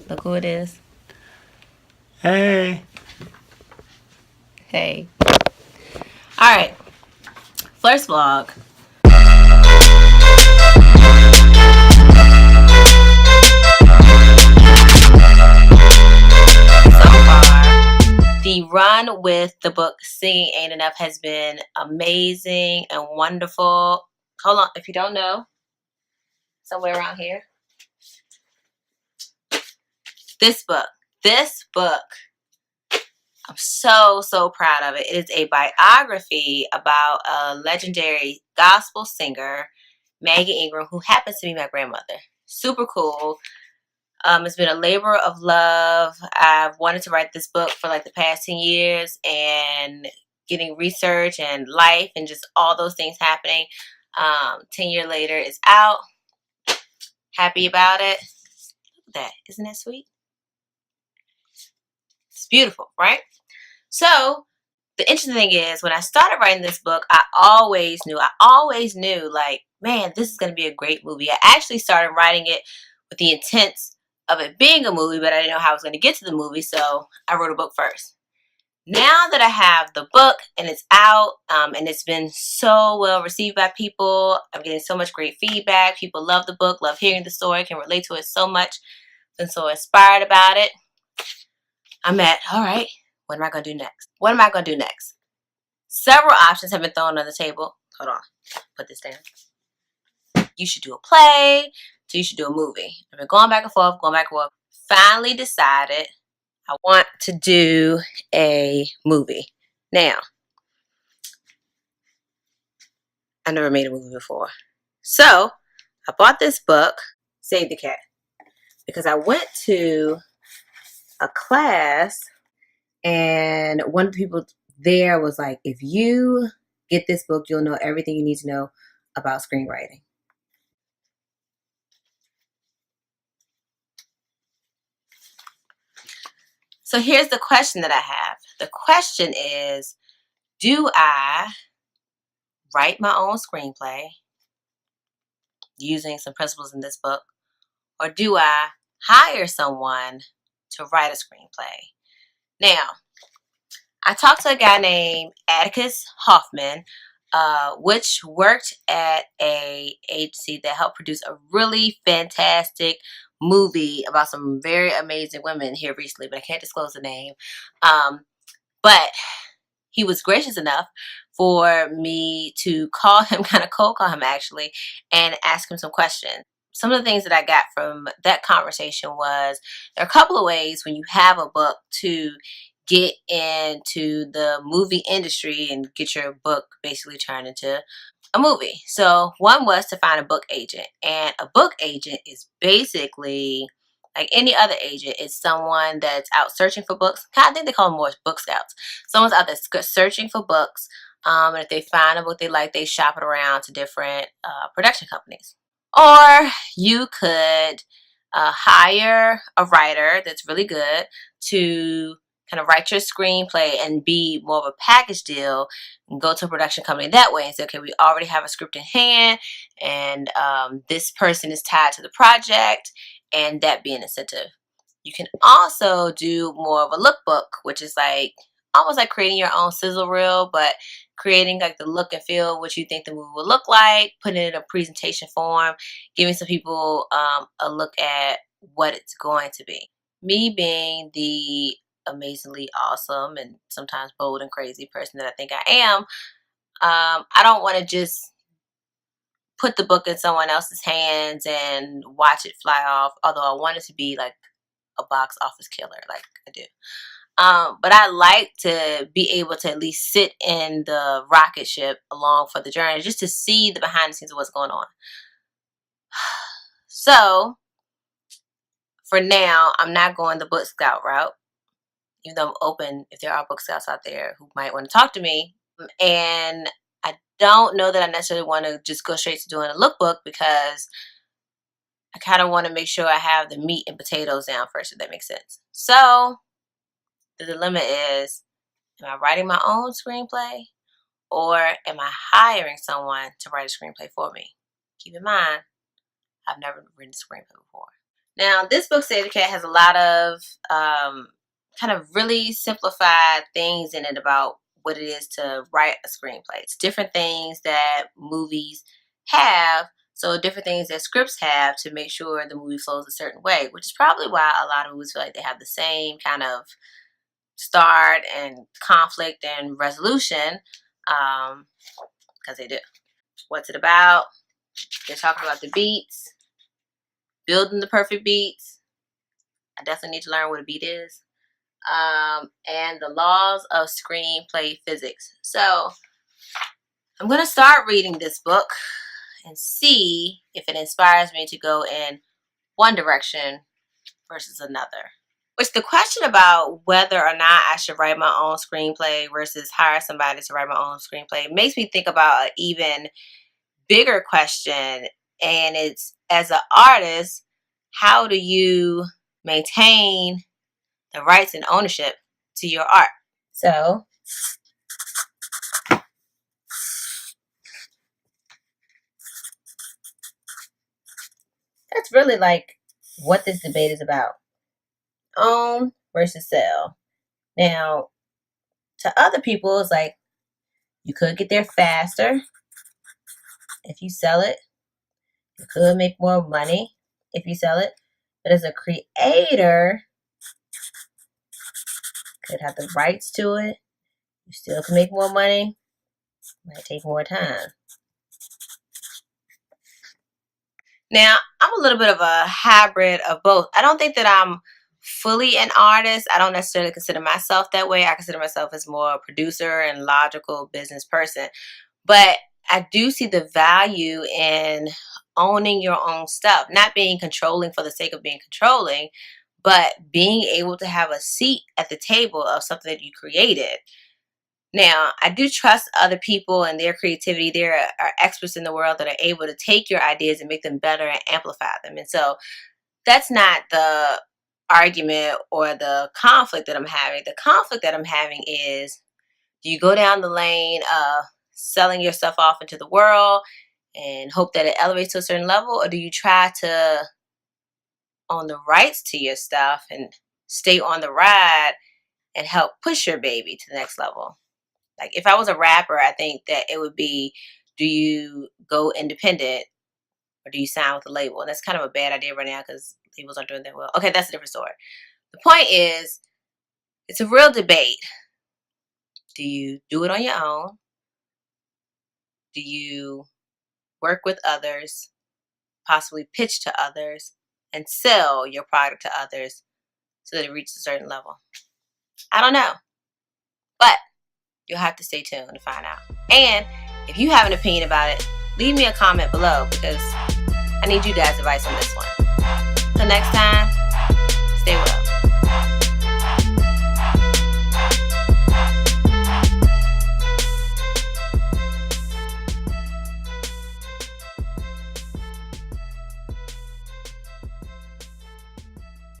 Look who it is. Hey. Hey. All right. First vlog. So far, the run with the book Singing Ain't Enough has been amazing and wonderful. Hold on. If you don't know, somewhere around here. This book. I'm so proud of it. It is a biography about a legendary gospel singer, Maggie Ingram, who happens to be my grandmother. Super cool. It's been a labor of love. I've wanted to write this book for like the past 10 years, and getting research and life and just all those things happening. 10 years later, it's out. Happy about it. Look at that. Isn't that sweet? It's beautiful, right? So the interesting thing is, when I started writing this book, I always knew, like, man, this is going to be a great movie. I actually started writing it with the intent of it being a movie, but I didn't know how I was going to get to the movie, so I wrote a book first. Now that I have the book and it's out, and it's been so well received by people, I'm getting so much great feedback. People love the book, love hearing the story, can relate to it so much, been so inspired about it. I'm at, all right, what am I going to do next? What am I going to do next? Several options have been thrown on the table. Hold on, put this down. You should do a play, so you should do a movie. I've been going back and forth. Finally decided I want to do a movie. Now, I never made a movie before. So, I bought this book, Save the Cat, because I went to a class, and one of the people there was like, if you get this book, you'll know everything you need to know about screenwriting. So here's the question that I have. The question is, do I write my own screenplay using some principles in this book, or do I hire someone to write a screenplay? Now, I talked to a guy named Atticus Hoffman, which worked at a agency that helped produce a really fantastic movie about some very amazing women here recently, but I can't disclose the name. But he was gracious enough for me to call him, kind of cold call him actually, and ask him some questions. Some of the things that I got from that conversation was, there are a couple of ways when you have a book to get into the movie industry and get your book basically turned into a movie. So one was to find a book agent, and a book agent is basically like any other agent. It's someone that's out searching for books. I think they call them more book scouts. Someone's out there searching for books, and if they find a book they like, they shop it around to different production companies. Or you could hire a writer that's really good to kind of write your screenplay and be more of a package deal, and go to a production company that way and say, okay, we already have a script in hand, and this person is tied to the project, and that be an incentive. You can also do more of a lookbook, which is like almost like creating your own sizzle reel, but creating like the look and feel what you think the movie will look like, putting it in a presentation form, giving some people a look at what it's going to be. Me being the amazingly awesome and sometimes bold and crazy person that I think I am, I don't want to just put the book in someone else's hands and watch it fly off, although I want it to be like a box office killer like I do. But I like to be able to at least sit in the rocket ship along for the journey, just to see the behind the scenes of what's going on. So for now, I'm not going the book scout route, even though I'm open if there are book scouts out there who might want to talk to me. And I don't know that I necessarily want to just go straight to doing a lookbook, because I kind of want to make sure I have the meat and potatoes down first, if that makes sense. So the dilemma is, am I writing my own screenplay, or am I hiring someone to write a screenplay for me? Keep in mind, I've never written a screenplay before. Now, this book, Save the Cat, has a lot of kind of really simplified things in it about what it is to write a screenplay. It's different things that movies have, so different things that scripts have to make sure the movie flows a certain way, which is probably why a lot of movies feel like they have the same kind of start and conflict and resolution, because they do. What's it about? They're talking about the beats, building the perfect beats. I definitely need to learn what a beat is. And the laws of screenplay physics. So I'm going to start reading this book and see if it inspires me to go in one direction versus another. Which the question about whether or not I should write my own screenplay versus hire somebody to write my own screenplay makes me think about an even bigger question. And it's, as an artist, how do you maintain the rights and ownership to your art? So that's really like what this debate is about. Own versus sell. Now, to other people, it's like you could get there faster if you sell it. You could make more money if you sell it. But as a creator, could have the rights to it. You still can make more money. Might take more time. Now, I'm a little bit of a hybrid of both. I don't think that I'm fully an artist. I don't necessarily consider myself that way. I consider myself as more a producer and logical business person. But I do see the value in owning your own stuff, not being controlling for the sake of being controlling, but being able to have a seat at the table of something that you created. Now, I do trust other people and their creativity. There are experts in the world that are able to take your ideas and make them better and amplify them. And so that's not the argument or the conflict that I'm having. The conflict that I'm having is, do you go down the lane of selling your stuff off into the world and hope that it elevates to a certain level? Or do you try to own the rights to your stuff and stay on the ride and help push your baby to the next level? Like, if I was a rapper, I think that it would be, do you go independent or do you sign with a label? And that's kind of a bad idea right now because labels aren't doing that well. Okay, that's a different story. The point is, it's a real debate. Do you do it on your own? Do you work with others, possibly pitch to others, and sell your product to others so that it reaches a certain level? I don't know. But you'll have to stay tuned to find out. And if you have an opinion about it, leave me a comment below because I need you guys' advice on this one. Till next time,